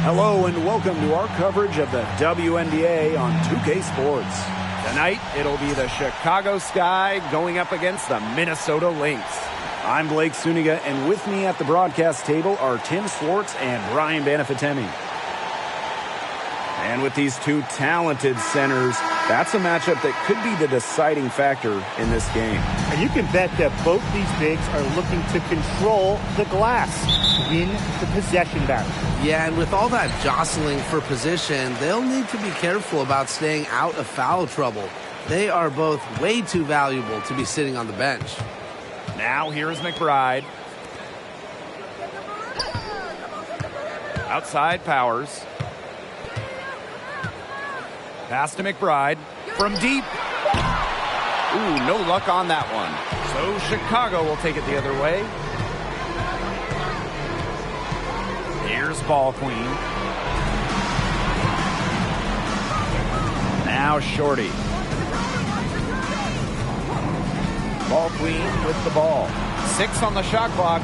Hello and welcome to our coverage of the WNBA on 2K Sports. Tonight, it'll be the Chicago Sky going up against the Minnesota Lynx. I'm Blake Suniga, and with me at the broadcast table are Tim Swartz and Brian Banafitemi. And with these two talented centers, that's a matchup that could be the deciding factor in this game. And you can bet that both these bigs are looking to control the glass, win the possession battle. Yeah, and with all that jostling for position, they'll need to be careful about staying out of foul trouble. They are both way too valuable to be sitting on the bench. Now here's McBride. Outside Powers. Pass to McBride from deep. Ooh, no luck on that one. So Chicago will take it the other way. Here's Ball Queen. Now Shorty. Ball Queen with the ball. 6 on the shot clock.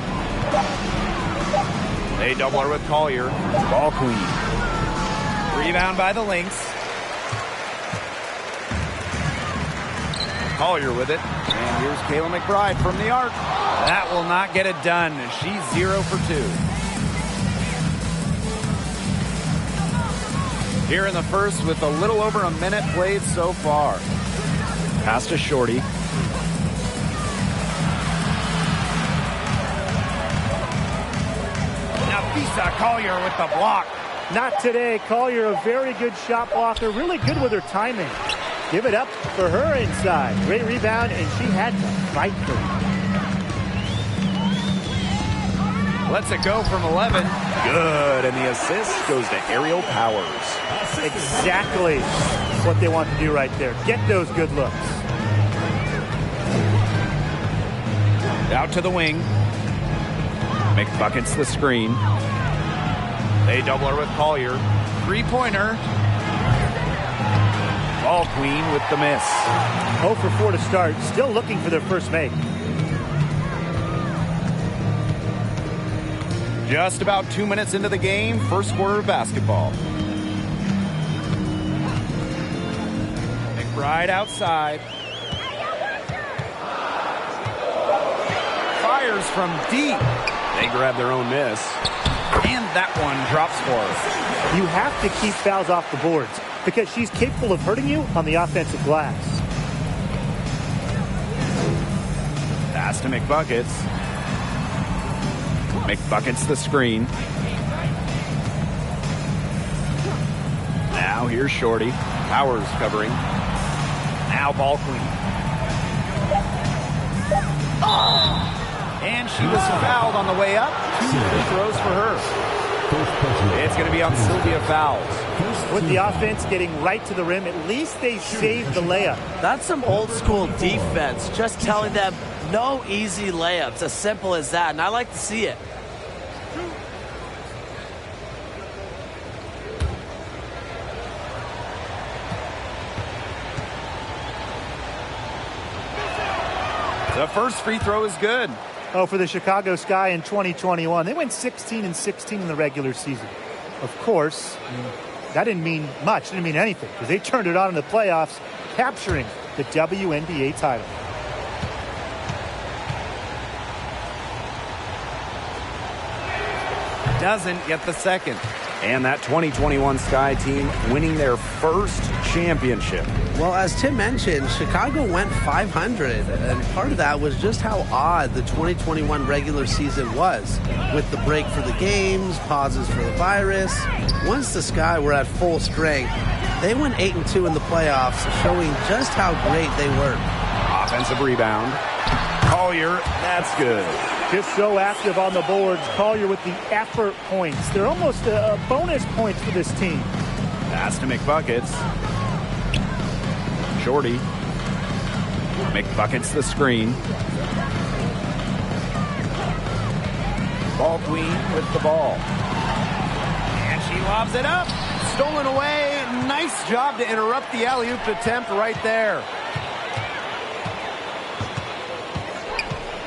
They double her with Collier. Ball Queen. Rebound by the Lynx. Collier with it. And here's Kayla McBride from the arc. That will not get it done. She's 0 for 2. Here in the first with a little over a minute played so far. Pass to Shorty. Now Fisa Collier with the block. Not today. Collier, a very good shot blocker. Really good with her timing. Give it up for her inside. Great rebound, and she had to fight for it. Lets it go from 11. Good, and the assist goes to Aerial Powers. Exactly what they want to do right there. Get those good looks. Out to the wing. McBucket's the screen. They double her with Collier. Three-pointer. Ball Queen with the miss. 0 for 4 to start. Still looking for their first make. Just about 2 minutes into the game. First quarter of basketball. McBride outside. Fires from deep. They grab their own miss. And that one drops for her. You have to keep fouls off the boards because she's capable of hurting you on the offensive glass. Pass to McBuckets. McBuckets the screen. Now here's Shorty. Powers covering. Now Ball Queen. And she was fouled on the way up. 2 free throws for her. It's going to be on Sylvia Fowles. With the offense getting right to the rim, at least they saved the layup. That's some old school defense. Just telling them no easy layups. As simple as that. And I like to see it. The first free throw is good. Oh, for the Chicago Sky in 2021. They went 16-16 in the regular season. Of course, that didn't mean much. Didn't mean anything because they turned it on in the playoffs, capturing the WNBA title. Doesn't get the second. And that 2021 Sky team winning their first championship. Well, as Tim mentioned, Chicago went 500, and part of that was just how odd the 2021 regular season was, with the break for the games, pauses for the virus. Once the Sky were at full strength, they went 8-2 in the playoffs, showing just how great they were. Offensive rebound. Collier, that's good. Just so active on the boards. Collier with the effort points. They're almost a bonus points for this team. Pass to McBuckets. Shorty. McBuckets the screen. Ball Queen with the ball. And she lobs it up. Stolen away. Nice job to interrupt the alley-oop attempt right there.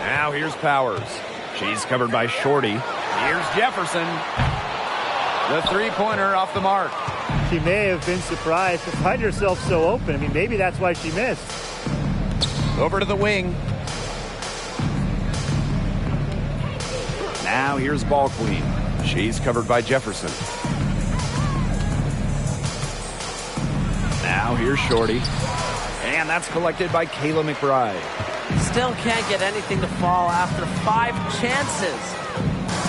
Now here's Powers. She's covered by Shorty. Here's Jefferson. The three-pointer off the mark. She may have been surprised to find herself so open. I mean, maybe that's why she missed. Over to the wing. Now here's Ball Queen. She's covered by Jefferson. Now here's Shorty. And that's collected by Kayla McBride. Still can't get anything to fall after 5 chances.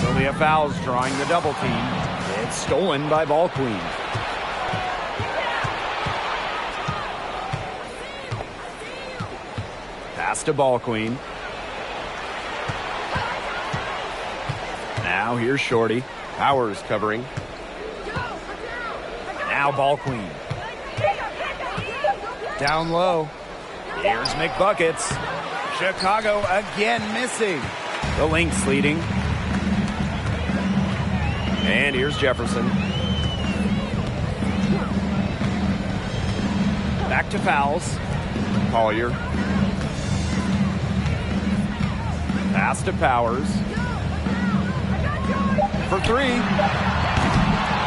Sylvia Fowles drawing the double team. It's stolen by Ball Queen. Pass to Ball Queen. Now here's Shorty. Powers covering. Now Ball Queen. Down low. Here's McBuckets. Chicago again missing. The Lynx leading. And here's Jefferson. Back to Fowles. Collier. Pass to Powers. For 3.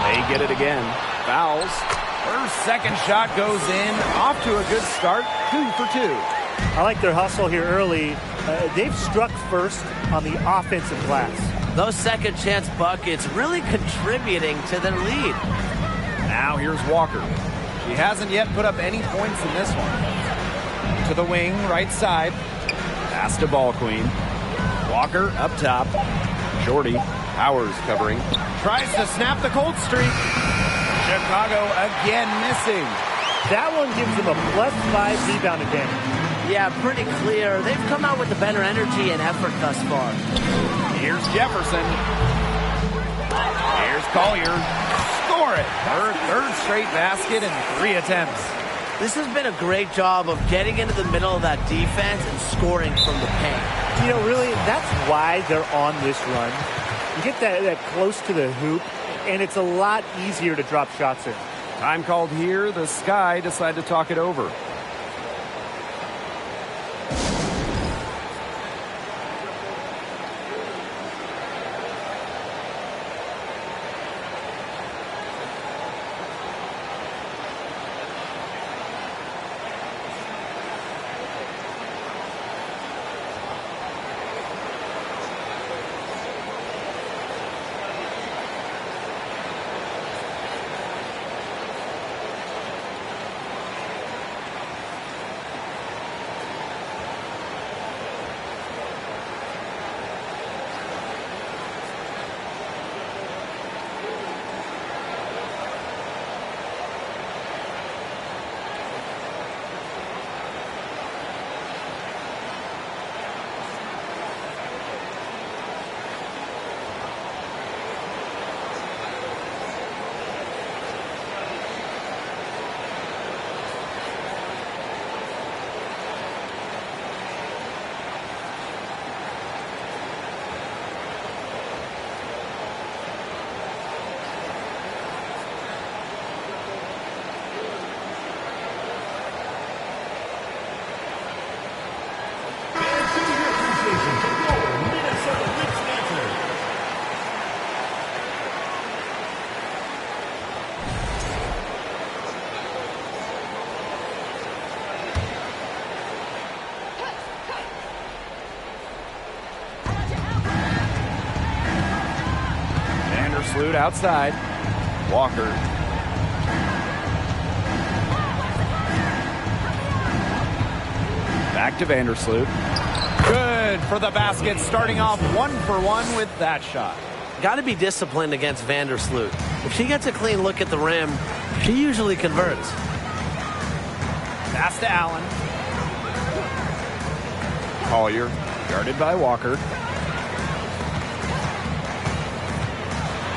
They get it again. Fowles. Her second shot goes in. Off to a good start. 2 for 2. I like their hustle here early. They've struck first on the offensive glass. Those second chance buckets really contributing to their lead. Now here's Walker. She hasn't yet put up any points in this one. To the wing, right side. Pass to Ball Queen. Walker up top. Shorty. Powers covering. Tries to snap the cold streak. Chicago again missing. That one gives them a +5 rebound advantage. Yeah, pretty clear. They've come out with the better energy and effort thus far. Here's Jefferson. Here's Collier. Score it. Her third straight basket in 3 attempts. This has been a great job of getting into the middle of that defense and scoring from the paint. You know, really, that's why they're on this run. You get that close to the hoop, and it's a lot easier to drop shots in. Time called here. The Sky decide to talk it over. Vandersloot outside. Walker. Back to Vandersloot. Good for the basket, starting off 1 for 1 with that shot. Got to be disciplined against Vandersloot. If she gets a clean look at the rim, she usually converts. Pass to Allen. Collier, guarded by Walker.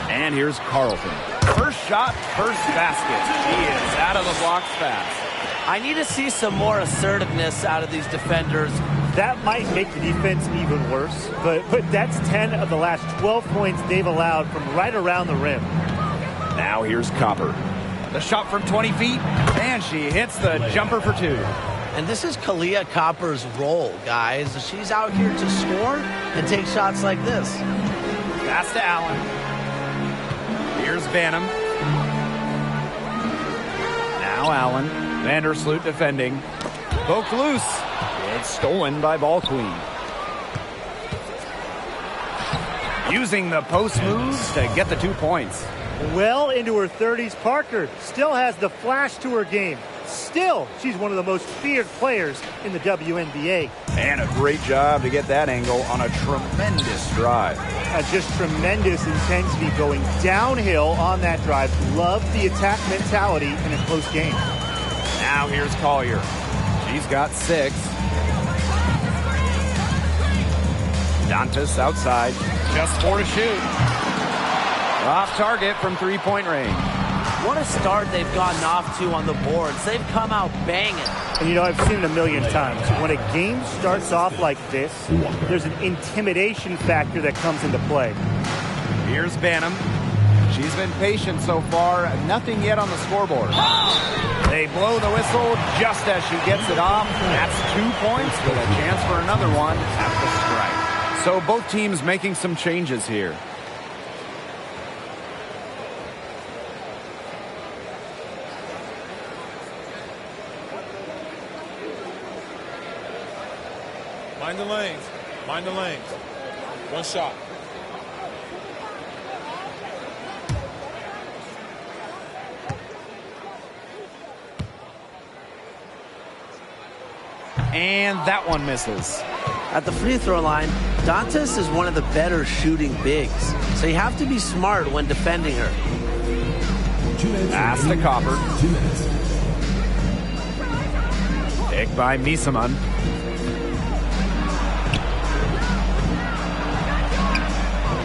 And here's Carlton. First shot, first basket. She is out of the blocks fast. I need to see some more assertiveness out of these defenders. That might make the defense even worse, but that's 10 of the last 12 points they've allowed from right around the rim. Now here's Copper. The shot from 20 feet, and she hits the jumper for 2. And this is Kalia Copper's role, guys. She's out here to score and take shots like this. Pass to Allen. Here's Banham. Now Allen. Vandersloot defending. Poked loose. It's stolen by Ball Queen. Using the post moves to get the 2 points. Well into her 30s, Parker still has the flash to her game. Still, she's one of the most feared players in the WNBA. And a great job to get that angle on a tremendous drive. Just tremendous intensity going downhill on that drive. Love the attack mentality in a close game. Now here's Collier. She's got 6. Dantas outside. Just 4 to shoot. Off target from 3-point range. What a start they've gotten off to on the boards. They've come out banging. And you know, I've seen it a million times. When a game starts off like this, there's an intimidation factor that comes into play. Here's Banham. She's been patient so far. Nothing yet on the scoreboard. They blow the whistle just as she gets it off. That's 2 points with a chance for another one at the strike. So both teams making some changes here. Mind the lanes. Mind the lanes. One shot. And that one misses. At the free throw line, Dantas is one of the better shooting bigs, so you have to be smart when defending her. Pass to Copper. Picked by Misaman.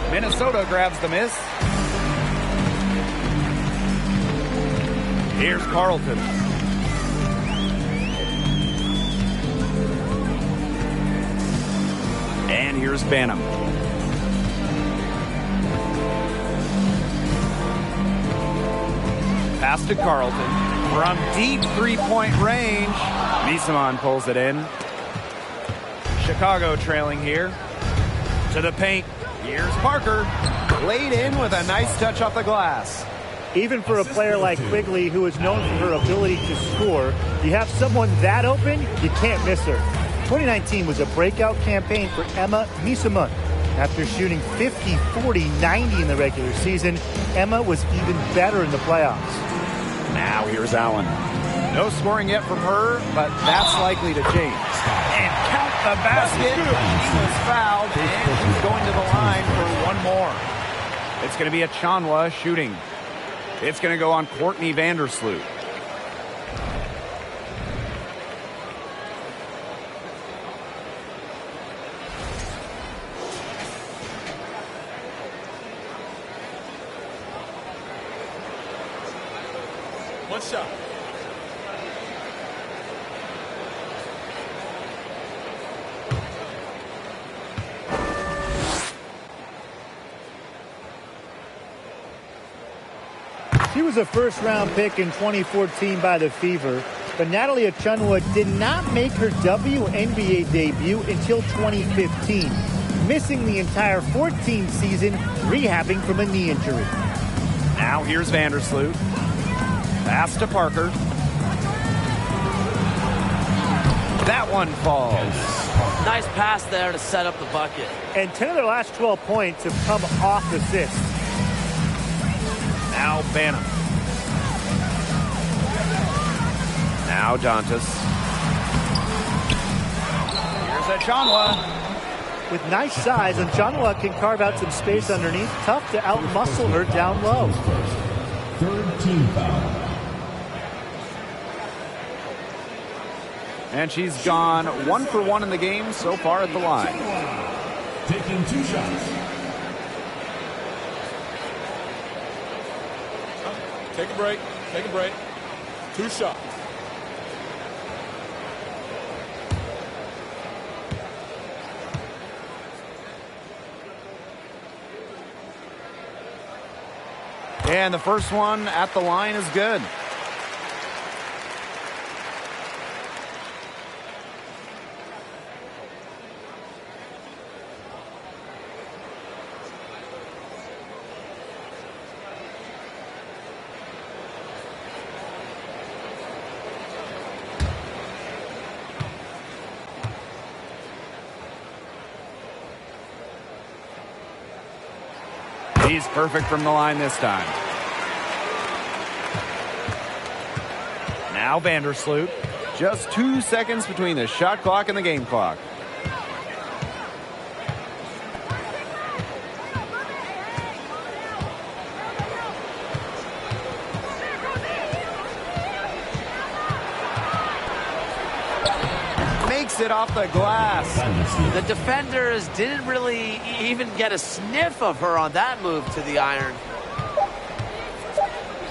Minnesota grabs the miss. Here's Carlton. And here's Banham. Pass to Carlton. From deep 3-point range. Misaman pulls it in. Chicago trailing here. To the paint. Here's Parker. Laid in with a nice touch off the glass. Even for a player like Quigley, who is known for her ability to score, you have someone that open, you can't miss her. 2019 was a breakout campaign for Emma Misaman. After shooting 50, 40, 90 in the regular season, Emma was even better in the playoffs. Now here's Allen. No scoring yet from her, but that's likely to change. And count the basket. She was fouled, and she's going to the line for one more. It's going to be a Chanwa shooting. It's going to go on Courtney Vandersloot. One shot. She was a first-round pick in 2014 by the Fever, but Natalie Achunwa did not make her WNBA debut until 2015, missing the entire 14 season, rehabbing from a knee injury. Now here's Vandersloot. Pass to Parker. That one falls. Nice pass there to set up the bucket. And 10 of their last 12 points have come off assists. Now Banham. Now Dantas. Here's Achunwa. With nice size, Achunwa can carve out some space underneath. Tough to outmuscle her down low. Third team foul. And she's gone 1 for 1 in the game so far at the line. Taking 2 shots. Take a break. Take a break. 2 shots. And the first one at the line is good. He's perfect from the line this time. Now Vandersloot. Just 2 seconds between the shot clock and the game clock. Makes it off the glass. The defenders didn't really even get a sniff of her on that move to the iron.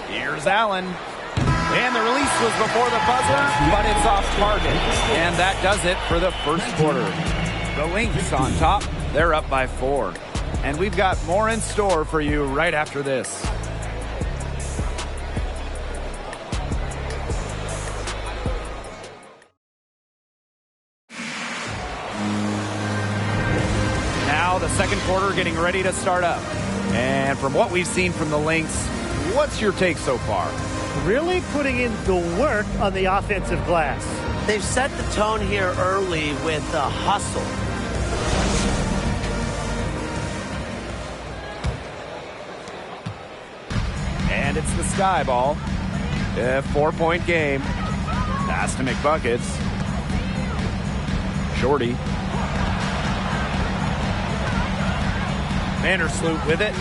Here's Allen. And the release was before the buzzer, but it's off target. And that does it for the first quarter. The Lynx on top. They're up by 4. And we've got more in store for you right after this. Now the second quarter getting ready to start up. And from what we've seen from the Lynx, what's your take so far? Really putting in the work on the offensive glass. They've set the tone here early with a hustle. And it's the sky ball. A 4-point game. Pass to McBuckets. Shorty. Vandersloot with it.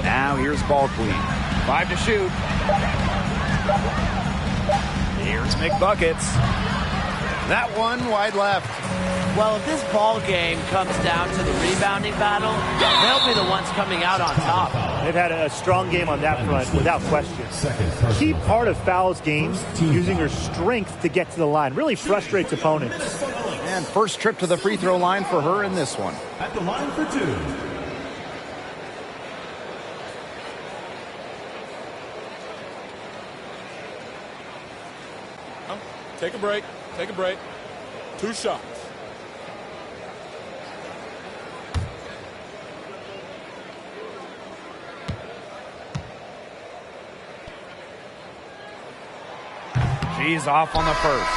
Now here's ball queen. 5 to shoot. Here's McBuckets. That one wide left. Well, if this ball game comes down to the rebounding battle, they'll be the ones coming out on top. They've had a strong game on that front, without question. Key part of Fowles' game, using her strength to get to the line. Really frustrates opponents. And first trip to the free throw line for her in this one. At the line for 2. Take a break. Take a break. 2 shots. She's off on the first.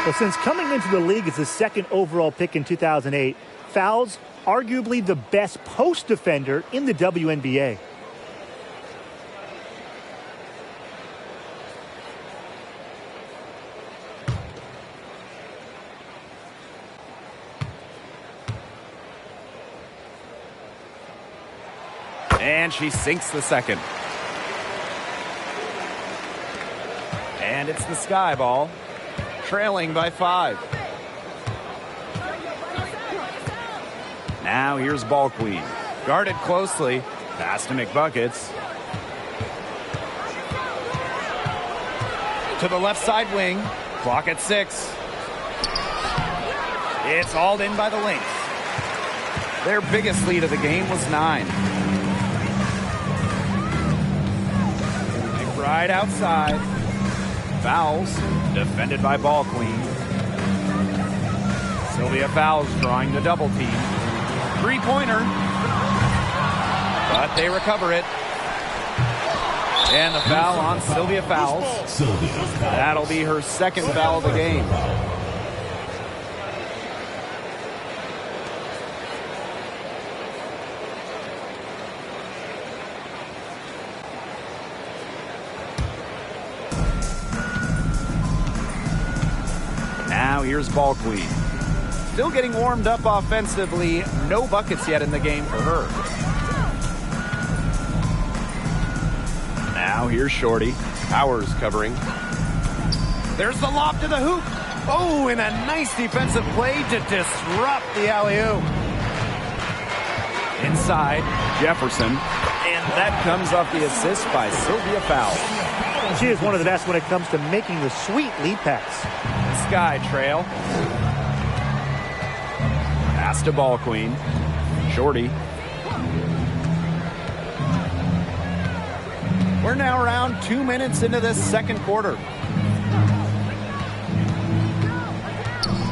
Well, since coming into the league as the second overall pick in 2008, Fowles, arguably the best post defender in the WNBA. And she sinks the second. And it's the sky ball, trailing by 5. Now here's ball queen. Guarded closely. Pass to McBuckets. To the left side wing. Clock at 6. It's hauled in by the Lynx. Their biggest lead of the game was 9. Right outside. Fowles, defended by ball queen. Sylvia Fowles drawing the double team. 3-pointer. But they recover it. And the foul on Sylvia Fowles. That'll be her second foul of the game. Now here's ball queen. Still getting warmed up offensively. No buckets yet in the game for her. Now here's Shorty. Powers covering. There's the lob to the hoop. Oh, and a nice defensive play to disrupt the alley-oop. Inside, Jefferson. And that comes off the assist by Sylvia Fowles. She is one of the best when it comes to making the sweet lead pass. Sky trail. Pass to ball queen. Shorty. We're now around 2 minutes into this second quarter.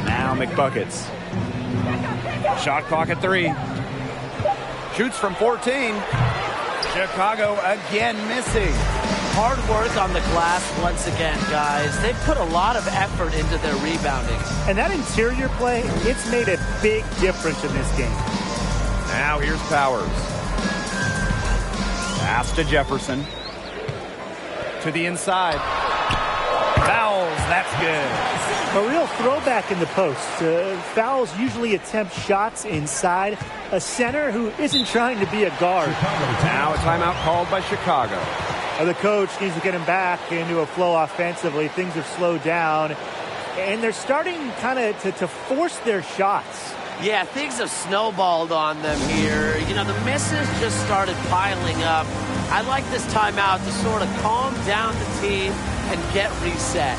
Now McBuckets. Shot clock at 3. Shoots from 14. Chicago again missing. Hard work on the glass once again, guys. They've put a lot of effort into their rebounding. And that interior play, it's made a big difference in this game. Now here's Powers. Pass to Jefferson. To the inside. Fouls. That's good. A real throwback in the post. Fouls usually attempt shots inside. A center who isn't trying to be a guard. Now a timeout called by Chicago. The coach needs to get him back into a flow offensively. Things have slowed down. And they're starting kind of to force their shots. Yeah, things have snowballed on them here. You know, the misses just started piling up. I like this timeout to sort of calm down the team and get reset.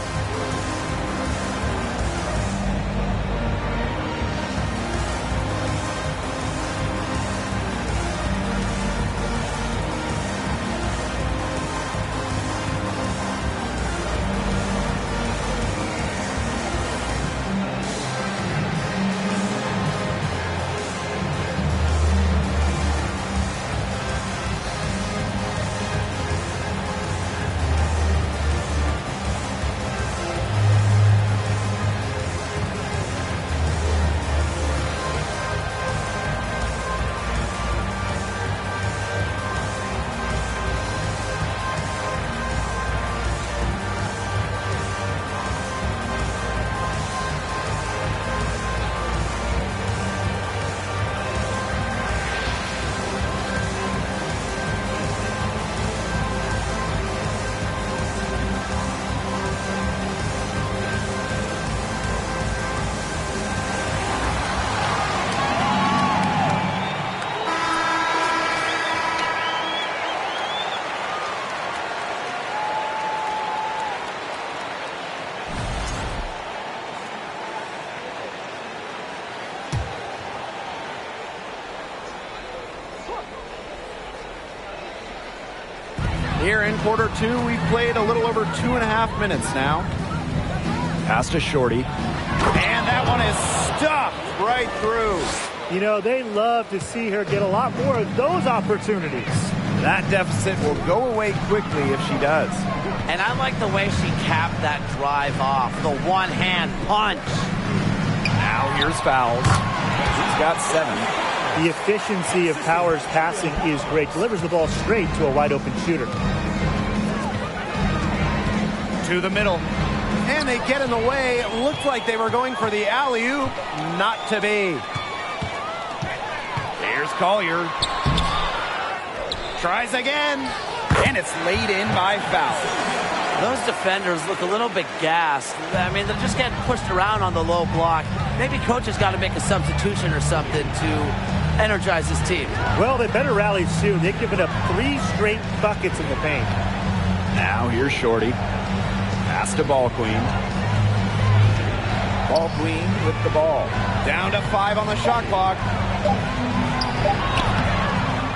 Here in quarter two, we've played a little over 2.5 minutes now. Pass to Shorty. And that one is stuffed right through. You know, they love to see her get a lot more of those opportunities. That deficit will go away quickly if she does. And I like the way she capped that drive off. The one-hand punch. Now here's fouls. He's got 7. The efficiency of Powers' passing is great. Delivers the ball straight to a wide-open shooter. To the middle. And they get in the way. It looked like they were going for the alley-oop. Not to be. Here's Collier. Tries again. And it's laid in by foul. Those defenders look a little bit gassed. I mean, they're just getting pushed around on the low block. Maybe coach has got to make a substitution or something to energize his team. Well, they better rally soon. They've given up 3 straight buckets in the paint. Now here's Shorty. Pass to Ball Queen. Ball Queen with the ball. Down to 5 on the shot clock.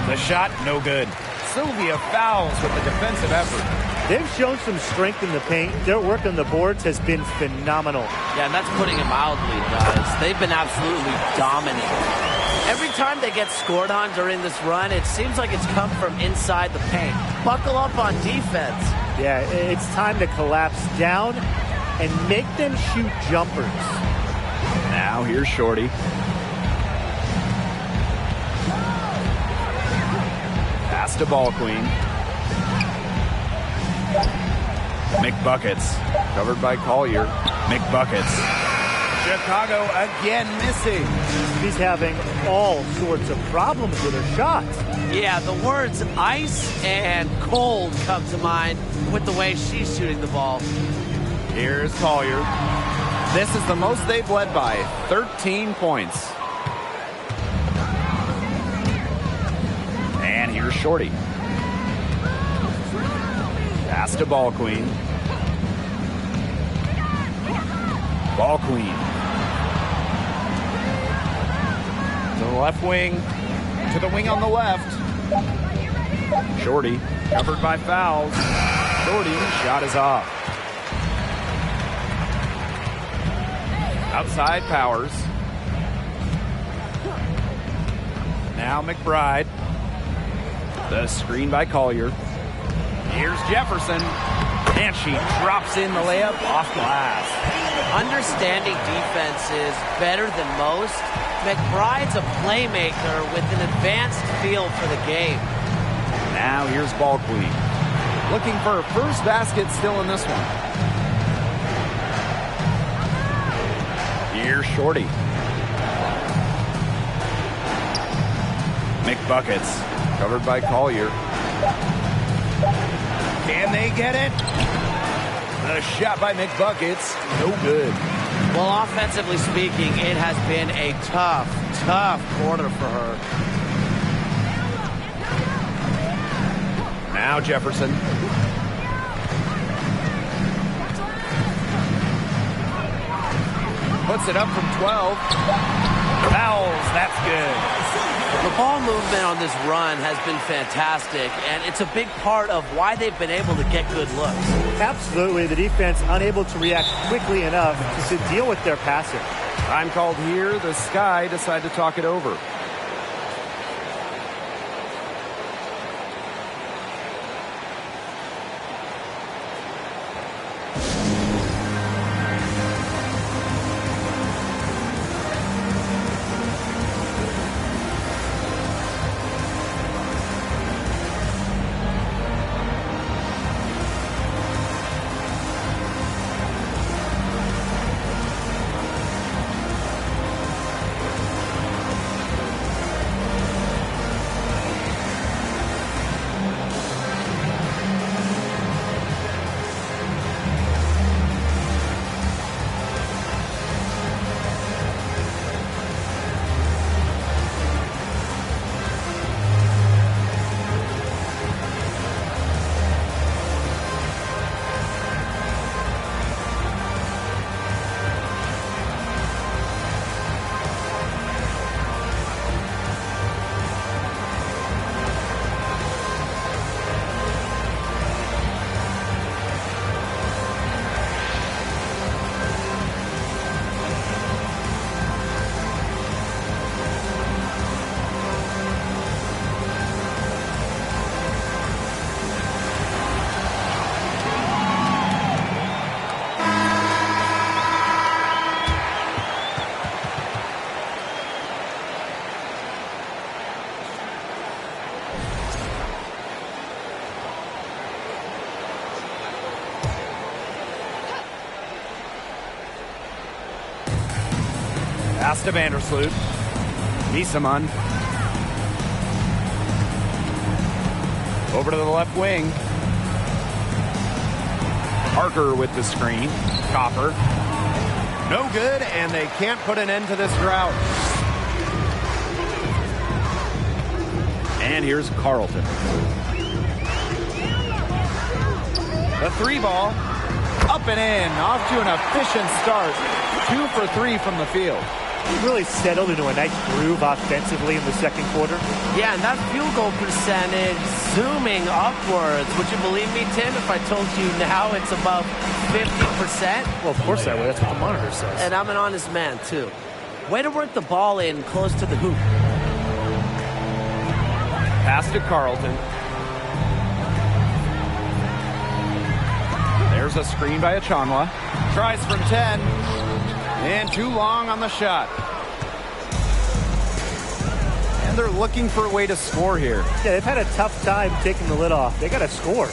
The shot, no good. Sylvia fouls with the defensive effort. They've shown some strength in the paint. Their work on the boards has been phenomenal. Yeah, and that's putting it mildly, guys. They've been absolutely dominant. Every time they get scored on during this run, it seems like it's come from inside the paint. Buckle up on defense. Yeah, it's time to collapse down and make them shoot jumpers. Now here's Shorty. Pass to Ball Queen. McBuckets. Covered by Collier. McBuckets. Chicago again missing. She's having all sorts of problems with her shot. Yeah, the words ice and cold come to mind with the way she's shooting the ball. Here's Collier. This is the most they've led by, 13 points. And here's Shorty. Pass to Ball Queen. Ball Queen. To the left wing. To the wing on the left. Shorty. Covered by fouls. Shorty. Shot is off. Outside Powers. Now McBride. The screen by Collier. Here's Jefferson. And she drops in the layup off glass. understanding defenses better than most, McBride's a playmaker with an advanced feel for the game. Now here's Ball Queen. Looking for her first basket still in this one. Here's Shorty. McBuckets, covered by Collier. Can they get it? A shot by McBuckets, no good. Well, offensively speaking, it has been a tough quarter for her. Now Jefferson. Puts it up from 12. Fouls, that's good. The ball movement on this run has been fantastic, and it's a big part of why they've been able to get good looks. Absolutely. The defense unable to react quickly enough to deal with their passing. Time called here. The Sky decide to talk it over. Pass to Vandersloot. Niesemann. Over to the left wing. Parker with the screen. Copper. No good, and they can't put an end to this drought. And here's Carlton. The three ball. Up and in. Off to an efficient start. 2 for 3 from the field. Really settled into a nice groove offensively in the second quarter. Yeah, and that field goal percentage zooming upwards. Would you believe me, Tim, if I told you now it's above 50%? Well, of course I would. That's what the monitor says. And I'm an honest man, too. Way to work the ball in close to the hoop. Pass to Carlton. There's a screen by Achanwa. Tries from 10. And too long on the shot. And they're looking for a way to score here. Yeah, they've had a tough time taking the lid off. They got to score.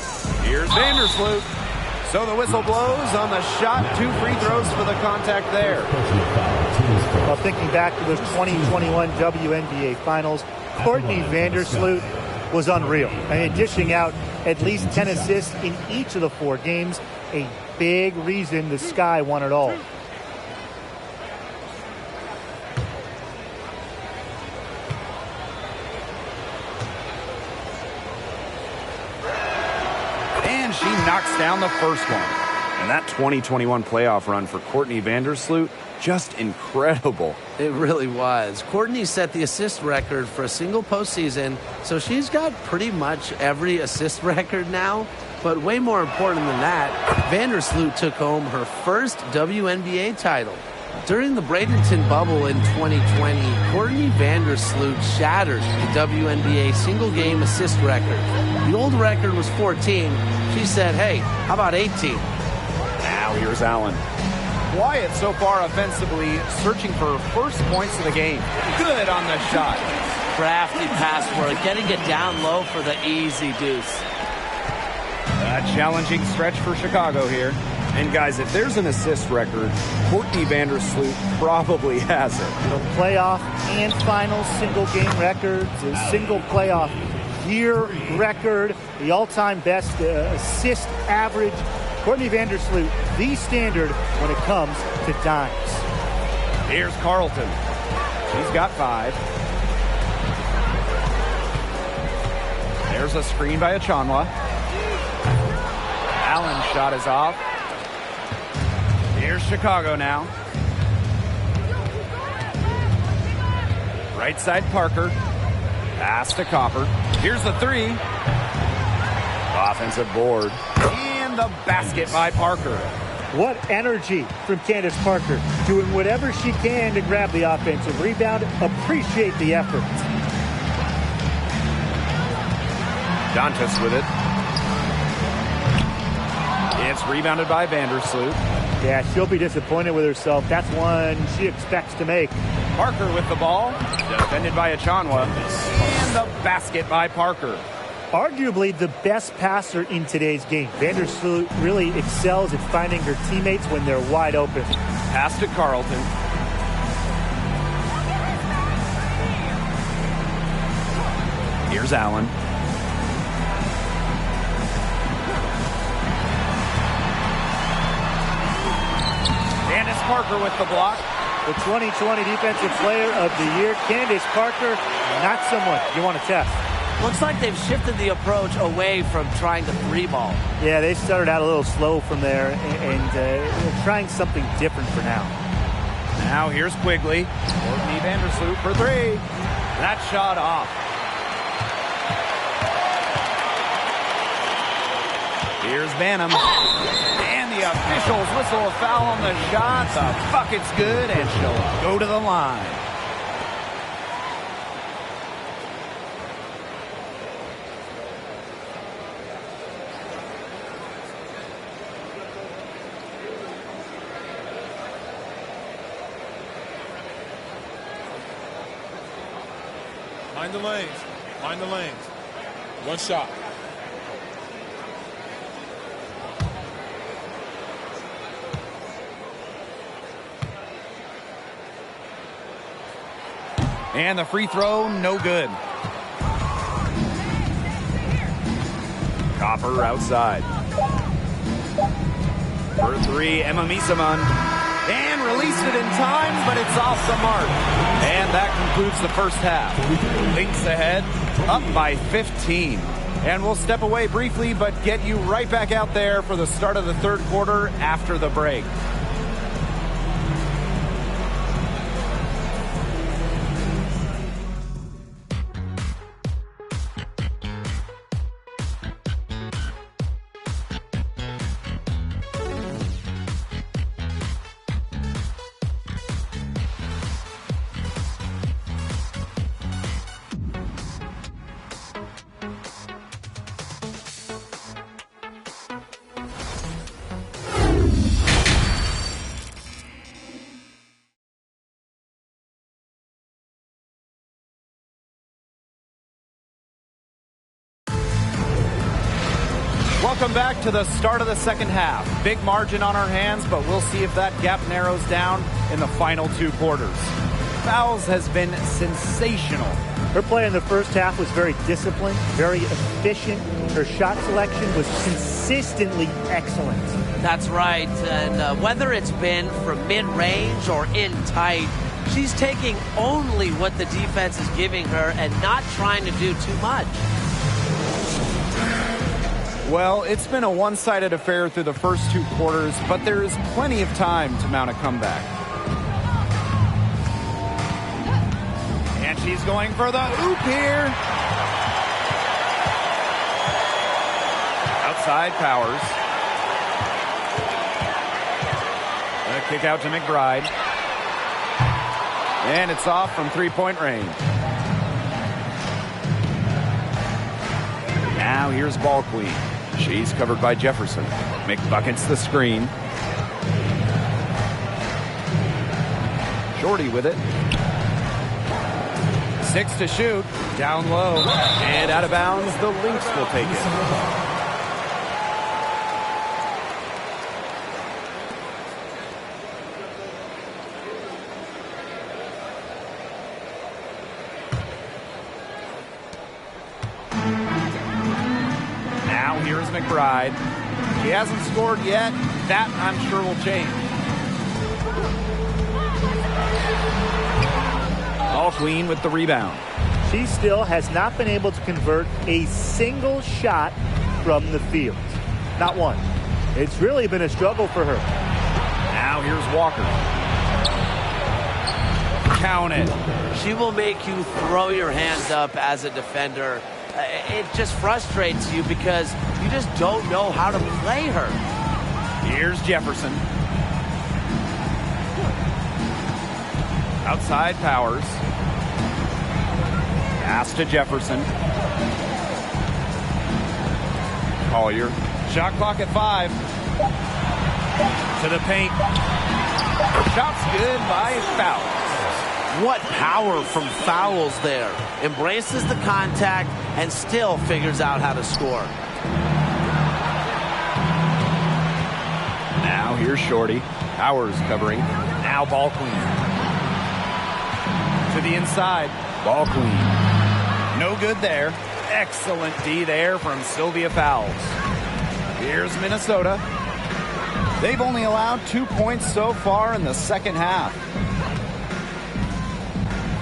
Here's Vandersloot. So the whistle blows on the shot. 2 free throws for the contact there. Well, thinking back to those 2021 WNBA finals, Courtney Vandersloot was unreal. I mean, dishing out at least 10 assists in each of the 4 games. A big reason the Sky won it all. And she knocks down the first one. And that 2021 playoff run for Courtney Vandersloot, just incredible. It really was. Courtney set the assist record for a single postseason, so she's got pretty much every assist record now. But way more important than that, Vandersloot took home her first WNBA title. During the Bradenton bubble in 2020, Courtney Vandersloot shattered the WNBA single-game assist record. The old record was 14. She said, hey, how about 18? Now here's Allen. quiet so far offensively, searching for first points of the game. Good on the shot. Crafty pass work, getting it down low for the easy deuce. A challenging stretch for Chicago here. And guys, if there's an assist record, Courtney Vandersloot probably has it. The playoff and final single game records, a single playoff year record, the all-time best assist average. Courtney Vandersloot, the standard when it comes to dimes. Here's Carlton. She's got 5. There's a screen by Achanwa. Allen's shot is off. Here's Chicago now. Right side Parker. Pass to Copper. Here's the 3. Offensive board. And the basket by Parker. What energy from Candace Parker. Doing whatever she can to grab the offensive rebound. Appreciate the effort. Dantas with it. It's rebounded by Vandersloot. Yeah, she'll be disappointed with herself. That's one she expects to make. Parker with the ball. Defended by Achanwa. And the basket by Parker. Arguably the best passer in today's game. Vandersloot really excels at finding her teammates when they're wide open. Pass to Carlton. Here's Allen. Candace Parker with the block. The 2020 Defensive Player of the Year, Candace Parker, not someone you want to test. Looks like they've shifted the approach away from trying to 3-ball. Yeah, they started out a little slow from there and trying something different for now. Now here's Quigley. Courtney Vandersloot for 3. That shot off. Here's Banham. And the officials whistle a foul on the shot. The bucket's good, and she'll go to the line. Mind the lanes. Mind the lanes. One shot. And the free throw, no good. Copper outside. For 3, Emma Misaman. And released it in time, but it's off the mark. And that concludes the first half. Lynx ahead, up by 15. And we'll step away briefly, but get you right back out there for the start of the third quarter after the break. Welcome back to the start of the second half. Big margin on our hands, but we'll see if that gap narrows down in the final 2 quarters. Fouls has been sensational. Her play in the first half was very disciplined, very efficient. Her shot selection was consistently excellent. That's right, and whether it's been from mid-range or in tight, she's taking only what the defense is giving her and not trying to do too much. Well, it's been a one-sided affair through the first 2 quarters, but there is plenty of time to mount a comeback. And she's going for the oop here. Outside Powers. A kick out to McBride. And it's off from 3-point range. Now here's Ball Queen. She's covered by Jefferson. McBucket's the screen. Shorty with it. 6 to shoot. Down low. And out of bounds. The Lynx will take it. Now here's McBride. She hasn't scored yet. That, I'm sure, will change. Ball Queen with the rebound. She still has not been able to convert a single shot from the field. Not one. It's really been a struggle for her. Now here's Walker. Count it. She will make you throw your hands up as a defender. It just frustrates you because you just don't know how to play her. Here's Jefferson. Outside Powers. Pass to Jefferson. Collier. Shot clock at 5. To the paint. Shot's good by Fowles. What power from Fowles there. Embraces the contact and still figures out how to score. Now here's Shorty. Powers covering. Now Ball Queen. To the inside. Ball Queen. No good there. Excellent D there from Sylvia Fowles. Here's Minnesota. They've only allowed 2 points so far in the second half.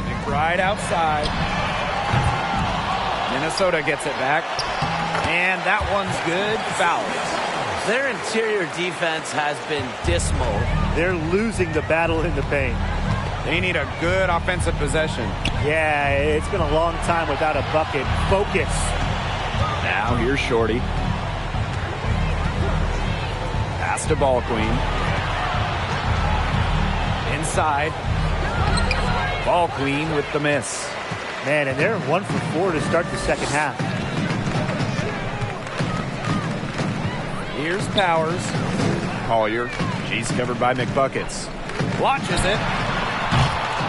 McBride outside. Minnesota gets it back. And that one's good. Fowles. Their interior defense has been dismal. They're losing the battle in the paint. They need a good offensive possession. Yeah, it's been a long time without a bucket. Focus. Now here's Shorty. Pass to Ball Queen. Inside. Ball Queen with the miss. Man, and they're 1 for 4 to start the second half. Here's Powers. Collier. She's covered by McBuckets. Launches it.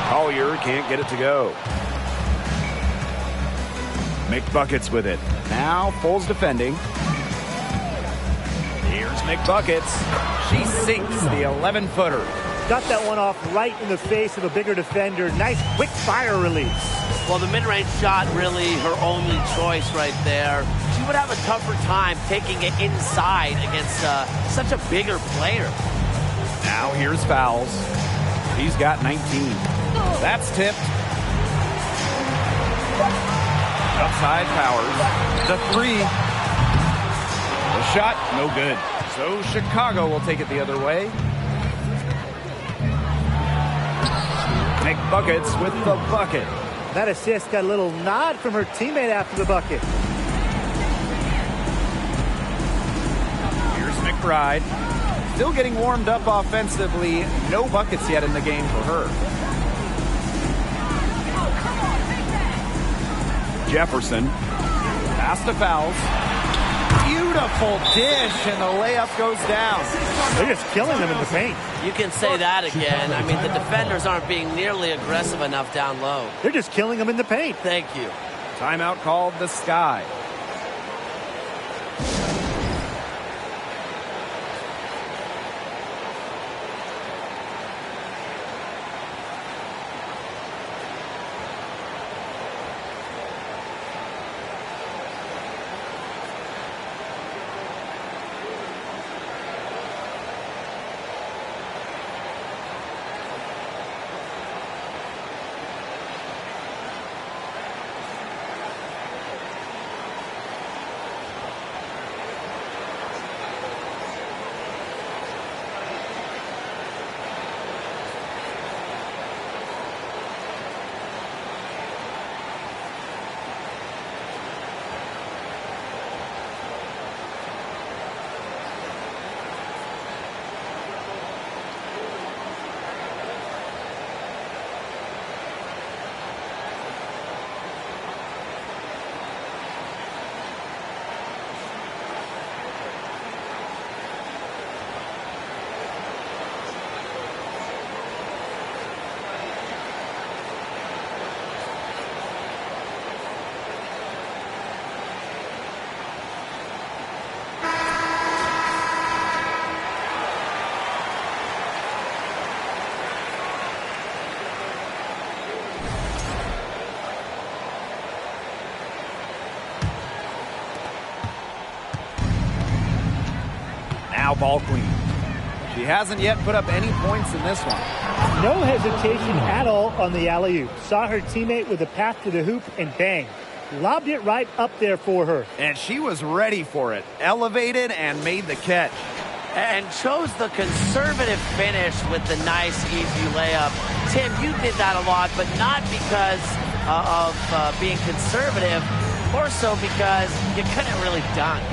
Collier can't get it to go. McBuckets with it. Now Foles defending. Here's McBuckets. She sinks the 11-footer. Got that one off right in the face of a bigger defender. Nice quick fire release. Well, the mid-range shot really her only choice right there. She would have a tougher time taking it inside against such a bigger player. Now here's Fowles. He's got 19. That's tipped. Outside Powers. The 3. The shot, no good. So Chicago will take it the other way. McBuckets with the bucket. That assist got a little nod from her teammate after the bucket. Here's McBride. Still getting warmed up offensively. No buckets yet in the game for her. Jefferson. Pass to Fowles. Beautiful dish, and the layup goes down. They're just killing them in the paint. You can say that again. I mean, the defenders aren't being nearly aggressive enough down low. They're just killing them in the paint. Thank you. Timeout called the Sky. Now ball queen. She hasn't yet put up any points in this one. No hesitation at all on the alley-oop. Saw her teammate with a path to the hoop and bang. Lobbed it right up there for her. And she was ready for it. Elevated and made the catch. And chose the conservative finish with the nice, easy layup. Tim, you did that a lot, but not because of being conservative, more so because you couldn't really dunk.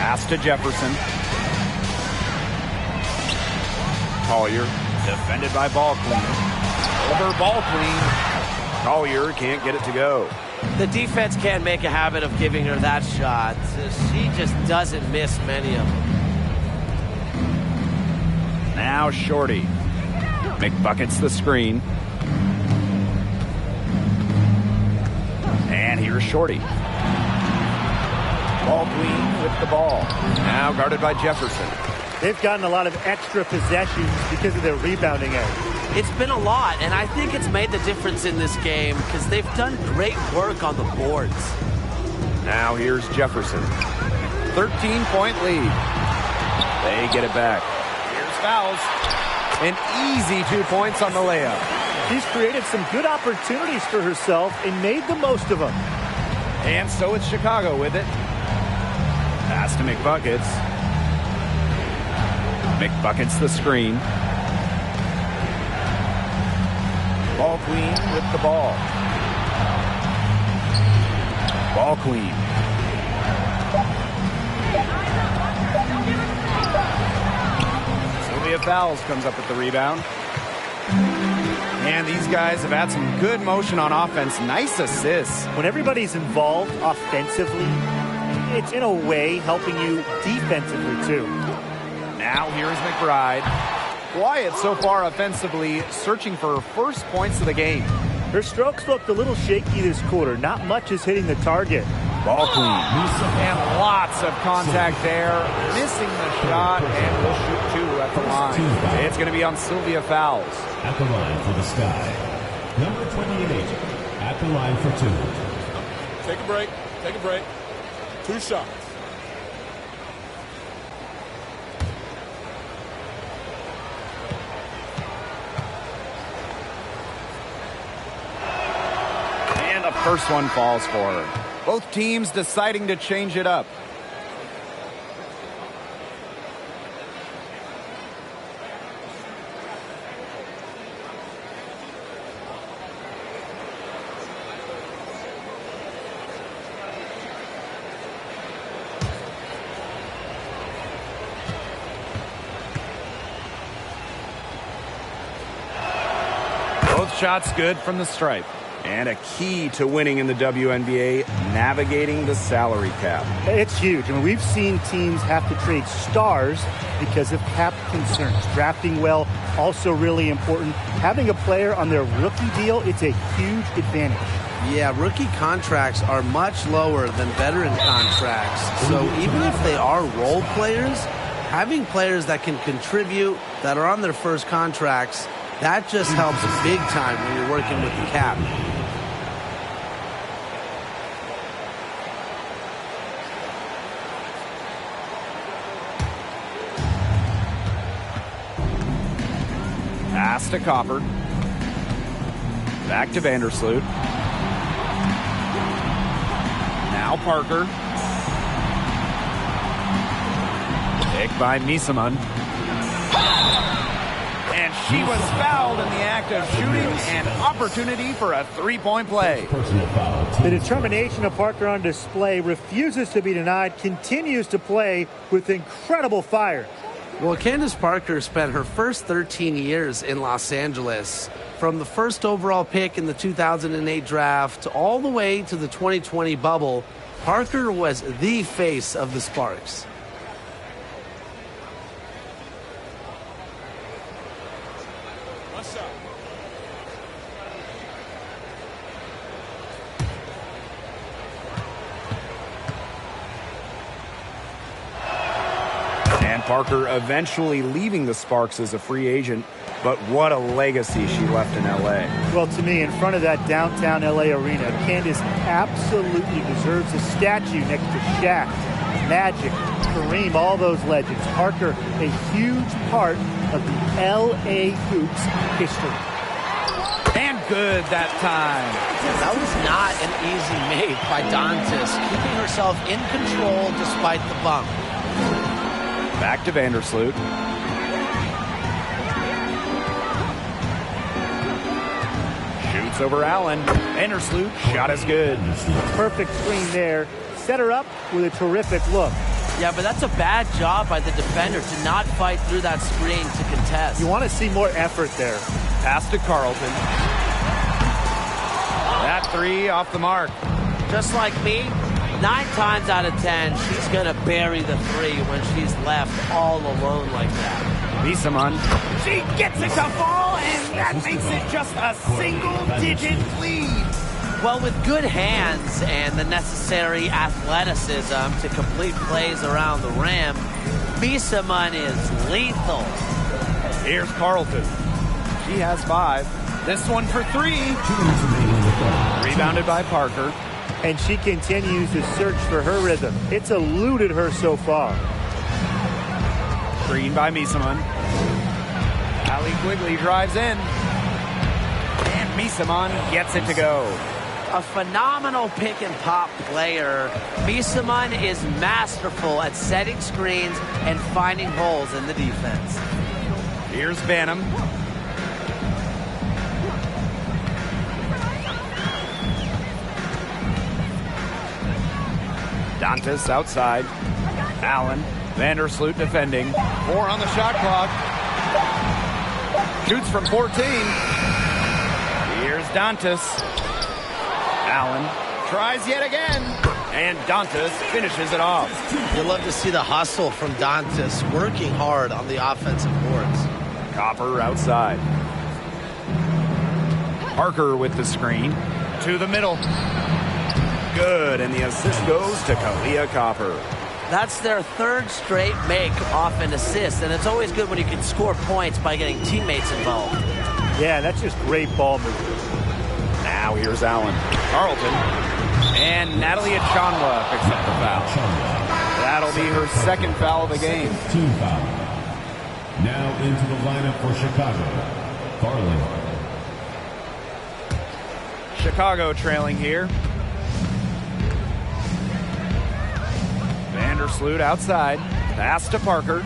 Pass to Jefferson. Collier, defended by ball queen. Over ball queen. Collier can't get it to go. The defense can't make a habit of giving her that shot. She just doesn't miss many of them. Now Shorty. McBucket's the screen. And here's Shorty. Ball queen with the ball. Now guarded by Jefferson. They've gotten a lot of extra possessions because of their rebounding edge. It's been a lot, and I think it's made the difference in this game because they've done great work on the boards. Now here's Jefferson. 13-point lead. They get it back. Here's fouls. An easy 2 points on the layup. She's created some good opportunities for herself and made the most of them. And so it's Chicago with it. Pass to McBuckets. McBucket's the screen. Ball queen with the ball. Ball queen. Sylvia Fowles comes up with the rebound. And these guys have had some good motion on offense. Nice assists. When everybody's involved offensively, it's in a way helping you defensively too. Now here's McBride. Quiet so far offensively, searching for her first points of the game. Her strokes looked a little shaky this quarter. Not much is hitting the target. Ball queen. And lots of contact there. Missing the shot, and will shoot two at the line. It's going to be on Sylvia Fowles. At the line for the Sky, number 28, at the line for two. Take a break. Take a break. 2 shots. And the first one falls for her. Both teams deciding to change it up. Both shots good from the stripe. And a key to winning in the WNBA, navigating the salary cap. It's huge. I mean, we've seen teams have to trade stars because of cap concerns. Drafting well, also really important. Having a player on their rookie deal, it's a huge advantage. Yeah, rookie contracts are much lower than veteran contracts. So even if they are role players, having players that can contribute, that are on their first contracts, that just helps big time when you're working with the cap. Pass to Copper. Back to Vandersloot. Now Parker. Picked by Misaman. And she was fouled in the act of shooting, an opportunity for a three-point play. The determination of Parker on display, refuses to be denied, continues to play with incredible fire. Well, Candace Parker spent her first 13 years in Los Angeles. From the first overall pick in the 2008 draft all the way to the 2020 bubble, Parker was the face of the Sparks. Parker eventually leaving the Sparks as a free agent, but what a legacy she left in L.A. Well, to me, in front of that downtown L.A. arena, Candace absolutely deserves a statue next to Shaq. Magic, Kareem, all those legends. Parker, a huge part of the L.A. Hoops history. And good that time. That was not an easy make by Dantas, keeping herself in control despite the bump. Back to Vandersloot. Shoots over Allen. Vandersloot, shot is good. Perfect screen there. Set her up with a terrific look. Yeah, but that's a bad job by the defender to not fight through that screen to contest. You want to see more effort there. Pass to Carlton. That three off the mark. Just like me, 9 times out of 10, she's going to bury the three when she's left all alone like that. Misaman. She gets it to fall, and that makes it just a single-digit lead. Well, with good hands and the necessary athleticism to complete plays around the rim, Misaman is lethal. Here's Carlton. She has 5. This one for 3. Rebounded by Parker. And she continues to search for her rhythm. It's eluded her so far. Screen by Misaman. Allie Quigley drives in. And Misaman gets it to go. A phenomenal pick-and-pop player, Misaman is masterful at setting screens and finding holes in the defense. Here's Banham. Dantas outside. Allen. Vandersloot defending. 4 on the shot clock. Shoots from 14. Here's Dantas. Allen tries yet again. And Dantas finishes it off. You love to see the hustle from Dantas, working hard on the offensive boards. Copper outside. Parker with the screen. To the middle. Good, and the assist goes to Kalia Copper. That's their 3rd straight make off an assist, and it's always good when you can score points by getting teammates involved. Yeah, that's just great ball movement. Now here's Allen. Carlton. And Natalie Achonwa picks up the foul. That'll be her 2nd foul of the game. 2 foul. Now into the lineup for Chicago. Garland. Chicago trailing here. Vandersloot outside. Pass to Parker.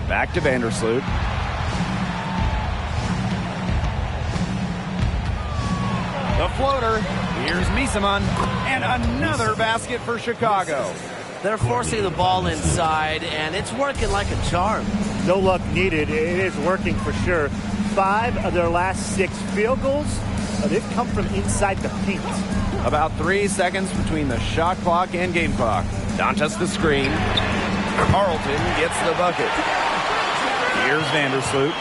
Back to Vandersloot. The floater. Here's Misaman. And another basket for Chicago. They're forcing the ball inside, and it's working like a charm. No luck needed. It is working for sure. 5 of their last 6 field goals, they've come from inside the paint. About 3 seconds between the shot clock and game clock. Dantas the screen. Carlton gets the bucket. Here's Vandersloot.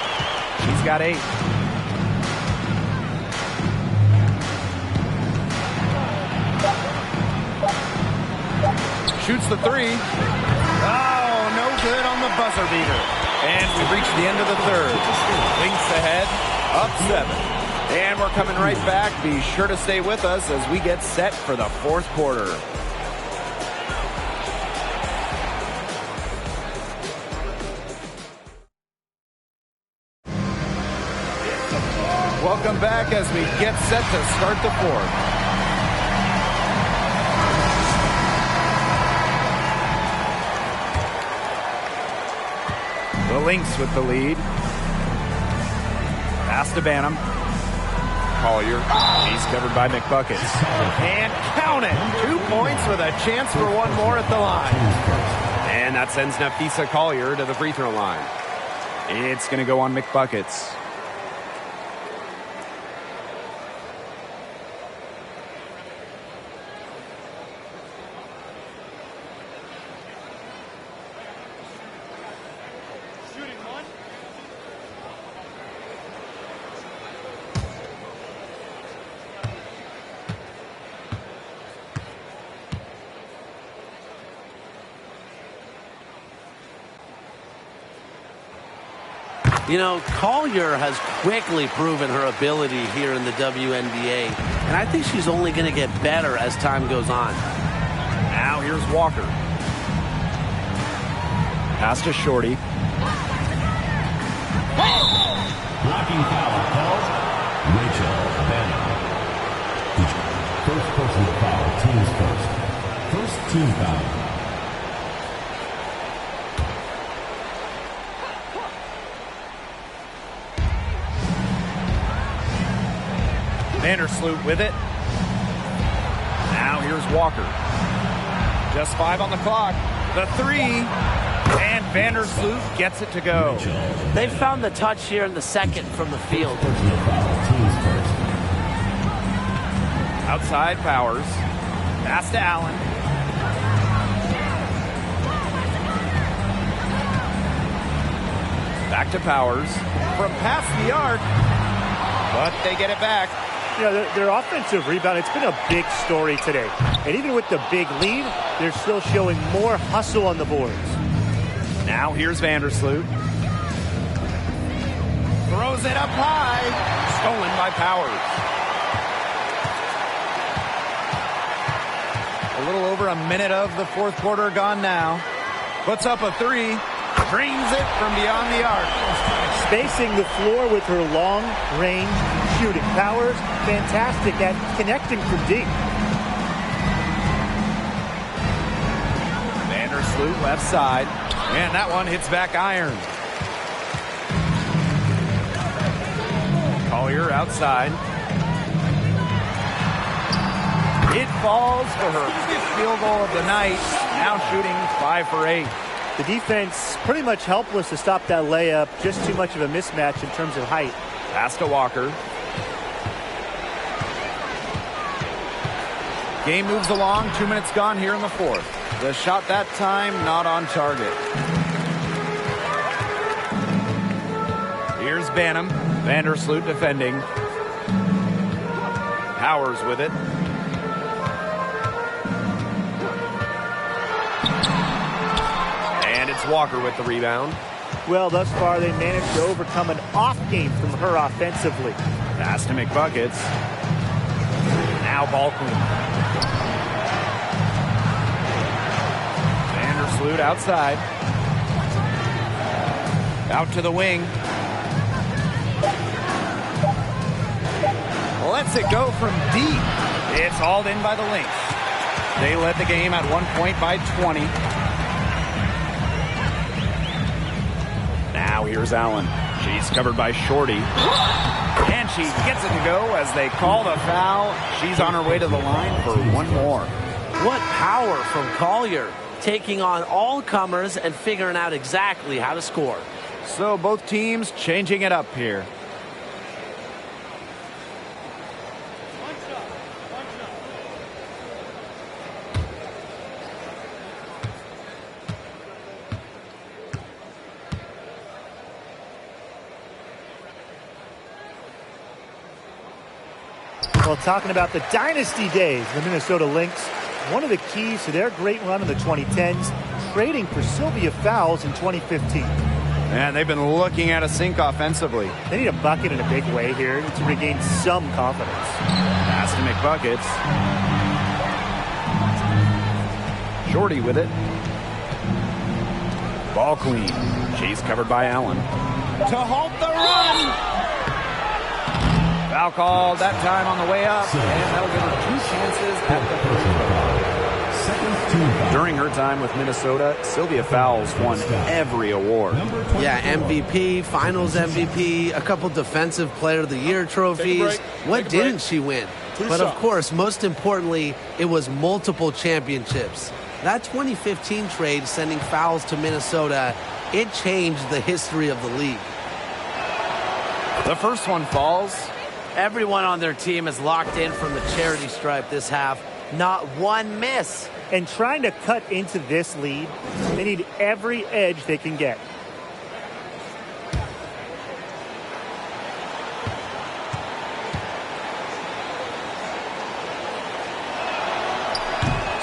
She's got 8. Shoots the 3. Oh, no good on the buzzer beater. And we've reached the end of the 3rd. Lynx ahead, up 7. And we're coming right back. Be sure to stay with us as we get set for the 4th quarter. Welcome back as we get set to start the 4th. The Lynx with the lead. Pass to Banham. Collier. He's covered by McBuckets. And count it. 2 points with a chance for one more at the line. And that sends Nafisa Collier to the free throw line. It's going to go on McBuckets. You know, Collier has quickly proven her ability here in the WNBA, and I think she's only going to get better as time goes on. Now here's Walker. Pass to Shorty. Blocking foul called Rachel Banner. First personal foul, team's first. First team foul. Vandersloot with it. Now here's Walker. Just 5 on the clock. The 3. And Vandersloot gets it to go. They found the touch here in the second from the field. Personal foul, team's first. Outside Powers. Pass to Allen. Back to Powers. From past the arc. But they get it back. You know, their offensive rebound, it's been a big story today. And even with the big lead, they're still showing more hustle on the boards. Now here's Vandersloot. Throws it up high. Stolen by Powers. A little over a minute of the fourth quarter gone now. Puts up a 3. Drains it from beyond the arc. Spacing the floor with her long-range shooting. Powers, fantastic at connecting from deep. Vandersloot left side. And that one hits back iron. Collier outside. It falls for her 5th field goal of the night. Now shooting 5 for 8. The defense pretty much helpless to stop that layup. Just too much of a mismatch in terms of height. Pass to Walker. Game moves along. 2 minutes gone here in the fourth. The shot that time not on target. Here's Banham. Vandersloot defending. Powers with it. And it's Walker with the rebound. Well, thus far, they managed to overcome an off game from her offensively. Pass to McBuckets. Now ball clean. Vandersloot outside. Out to the wing. Lets it go from deep. It's hauled in by the Lynx. They led the game at 1 point by 20. Now here's Allen. She's covered by Shorty. And she gets it to go as they call the foul. She's on her way to the line for one more. What power from Collier, taking on all comers and figuring out exactly how to score. So both teams changing it up here. Well, talking about the dynasty days, the Minnesota Lynx, one of the keys to their great run in the 2010s, trading for Sylvia Fowles in 2015. And they've been looking at a sink offensively. They need a bucket in a big way here to regain some confidence. Pass to McBuckets. Shorty with it. Ball clean. She's covered by Allen. To halt the run! Foul called that time on the way up, and that'll give her 2 chances at the free throw. During her time with Minnesota, Sylvia Fowles won every award. Yeah, MVP, Finals MVP, a couple Defensive Player of the Year trophies. What didn't she win? But of course, most importantly, it was multiple championships. That 2015 trade sending Fowles to Minnesota, it changed the history of the league. The first one falls. Everyone on their team is locked in from the charity stripe this half. Not one miss. And trying to cut into this lead, they need every edge they can get.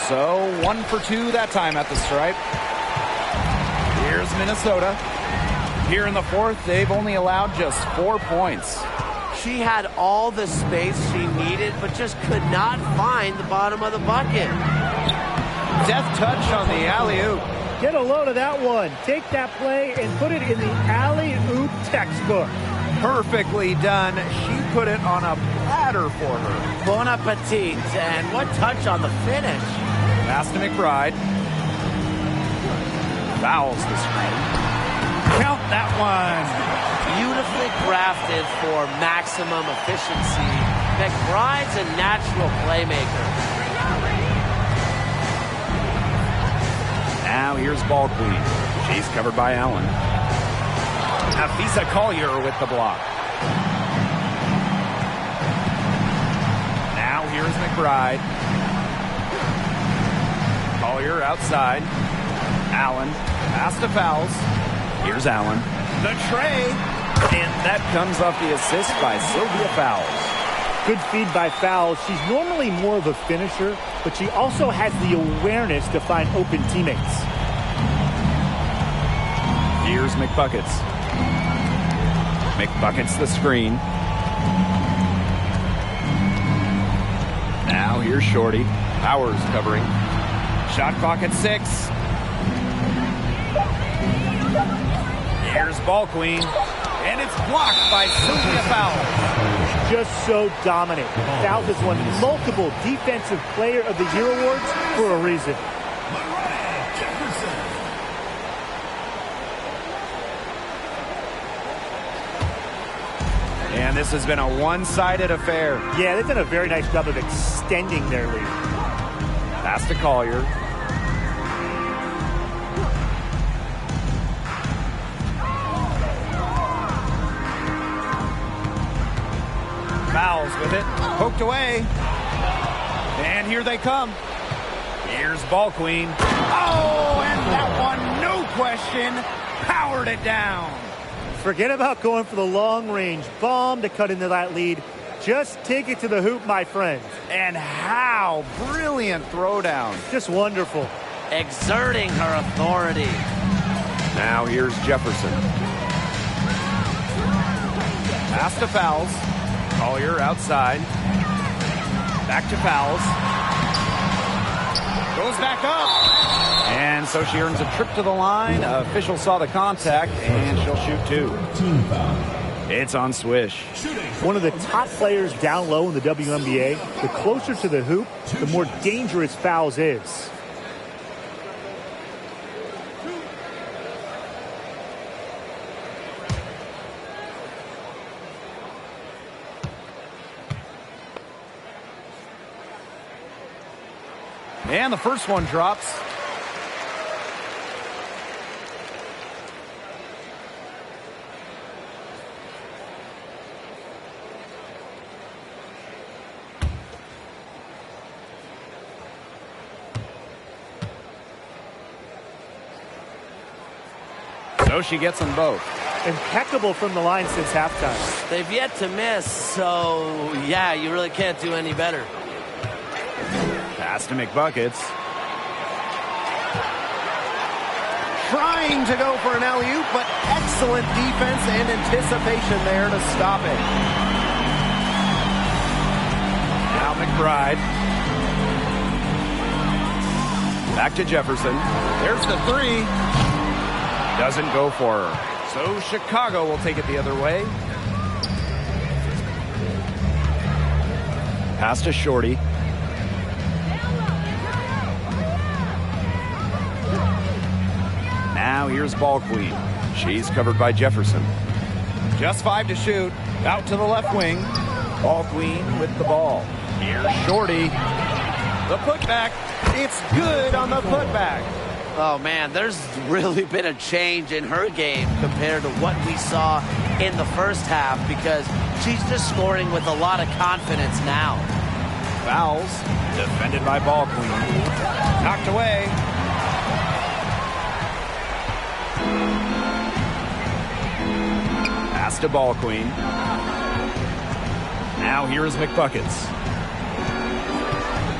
So 1 for 2 that time at the stripe. Here's Minnesota. Here in the fourth, they've only allowed just 4 points. She had all the space she needed, but just could not find the bottom of the bucket. Death touch on the alley-oop. Get a load of that one. Take that play and put it in the alley-oop textbook. Perfectly done. She put it on a platter for her. Bon appetit. And what touch on the finish. Pass to McBride. Fouls the screen. Count that one. Beautifully crafted for maximum efficiency. McBride's a natural playmaker. Now here's ball queen. She's covered by Allen. Afisa Collier with the block. Now here's McBride. Collier outside. Allen. Pass to Fouls. Here's Allen. The tray. And that comes off the assist by Sylvia Fouls. Good feed by Fouls. She's normally more of a finisher, but she also has the awareness to find open teammates. Here's McBuckets. McBuckets the screen. Now here's Shorty. Powers covering. Shot clock at 6. Here's ball queen. And it's blocked by Sylvia Fouls. Just so dominant. Fouls has won multiple Defensive Player of the Year awards for a reason. And this has been a one-sided affair. Yeah, they've done a very nice job of extending their lead. Pass to Collier. Fouls with it. Poked away. And here they come. Here's ball queen. Oh, and that one, no question, powered it down. Forget about going for the long-range bomb to cut into that lead. Just take it to the hoop, my friend. And how brilliant throwdown. Just wonderful. Exerting her authority. Now here's Jefferson. Pass to Fouls. Collier outside. Back to Fouls. Goes back up. And so she earns a trip to the line. Official saw the contact, and she'll shoot 2. It's on Swish. One of the top players down low in the WNBA. The closer to the hoop, the more dangerous Fouls is. And the first one drops. So she gets them both. Impeccable from the line since halftime. They've yet to miss, so yeah, you really can't do any better. Pass to McBuckets. Trying to go for an alley-oop, but excellent defense and anticipation there to stop it. Now McBride. Back to Jefferson. There's the 3. Doesn't go for her. So Chicago will take it the other way. Pass to Shorty. Now here's ball queen. She's covered by Jefferson. Just 5 to shoot. Out to the left wing. Ball queen with the ball. Here's Shorty. The putback. It's good on the putback. Oh, man, there's really been a change in her game compared to what we saw in the first half because she's just scoring with a lot of confidence now. Fouls. Defended by ball queen. Knocked away. Pass to ball queen. Now here's McBuckets.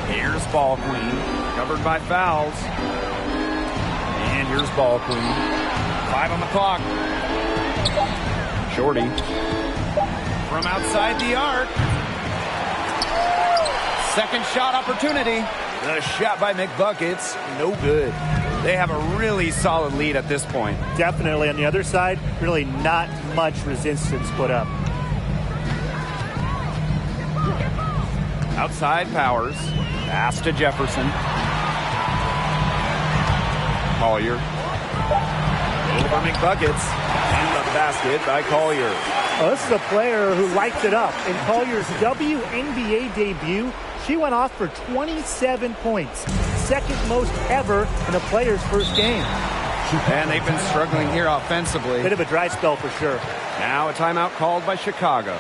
Here's ball queen. Covered by Fouls. And here's ball queen. 5 on the clock. Shorty. From outside the arc. Second shot opportunity. The shot by McBuckets, no good. They have a really solid lead at this point. Definitely. On the other side, really not much resistance put up. Outside Powers. Pass to Jefferson. Collier. Over McBuckets. And the basket by Collier. Oh, this is a player who lights it up. In Collier's WNBA debut, she went off for 27 points. Second most ever in a player's first game. And they've been struggling here offensively. Bit of a dry spell for sure. Now a timeout called by Chicago.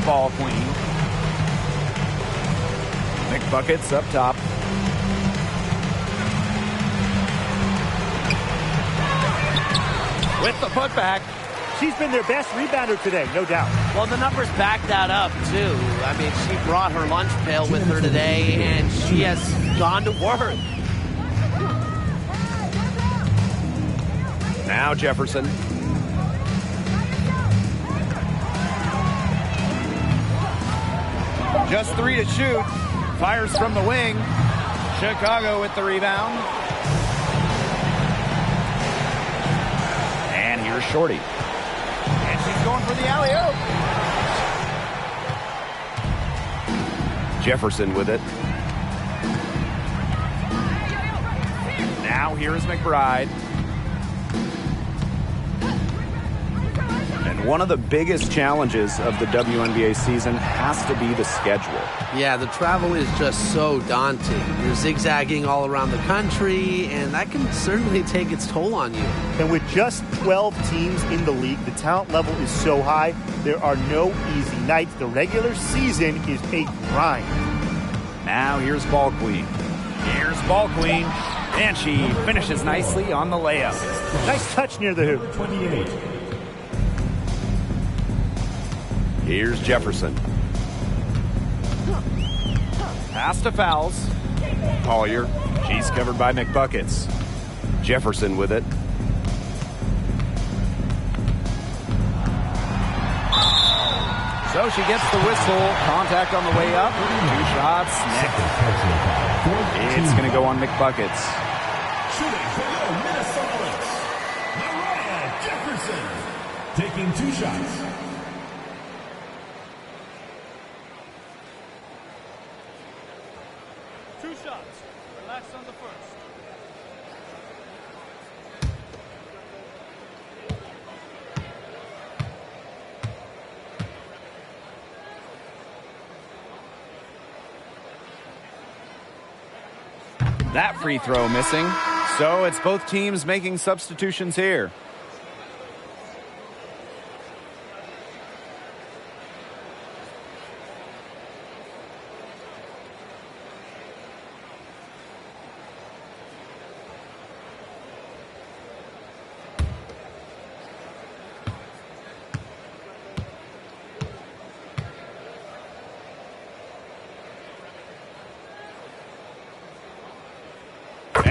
Ball queen. McBuckets up top. With the putback. She's been their best rebounder today, no doubt. Well, the numbers back that up, too. I mean, she brought her lunch pail with her today, and she has gone to work. Now Jefferson. Just 3 to shoot. Fires from the wing. Chicago with the rebound. And here's Shorty. And she's going for the alley-oop. Jefferson with it. Now here's McBride. One of the biggest challenges of the WNBA season has to be the schedule. Yeah, the travel is just so daunting. You're zigzagging all around the country, and that can certainly take its toll on you. And with just 12 teams in the league, the talent level is so high, there are no easy nights. The regular season is a grind. Now here's Ball Queen. Here's Ball Queen, and she finishes nicely on the layup. Nice touch near the hoop. 28. Here's Jefferson. Pass to Fouls. Collier. She's covered by McBuckets. Jefferson with it. So she gets the whistle. Contact on the way up. 2 shots. Next. It's going to go on McBuckets. Shooting for the Minnesota Lynx, Mariah Jefferson, taking 2 shots. Relax on the first. That free throw missing. So it's both teams making substitutions here.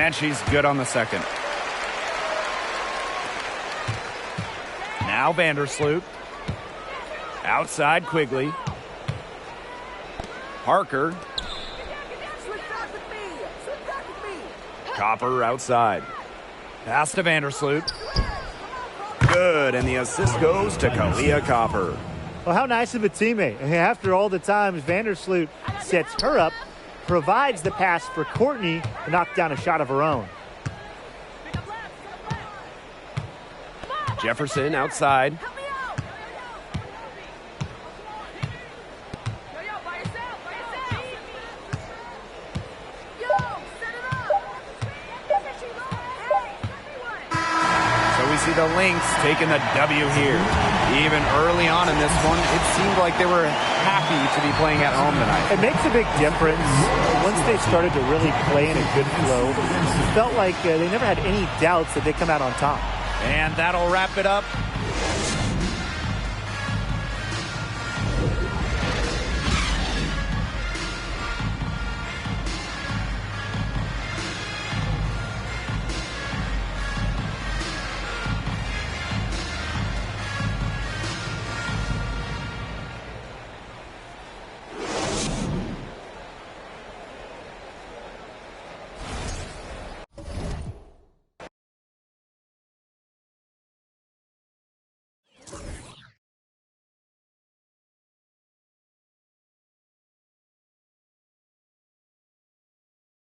And she's good on the second. Now Vandersloot. Outside Quigley. Parker. Copper outside. Pass to Vandersloot. Good, and the assist goes to Kalia Copper. Well, how nice of a teammate. After all the times Vandersloot sets her up, provides the pass for Courtney to knock down a shot of her own. Jefferson outside. We see the Lynx taking the W here. Even early on in this one, it seemed like they were happy to be playing at home tonight. It makes a big difference. Once they started to really play in a good flow, it felt like they never had any doubts that they'd come out on top. And that'll wrap it up.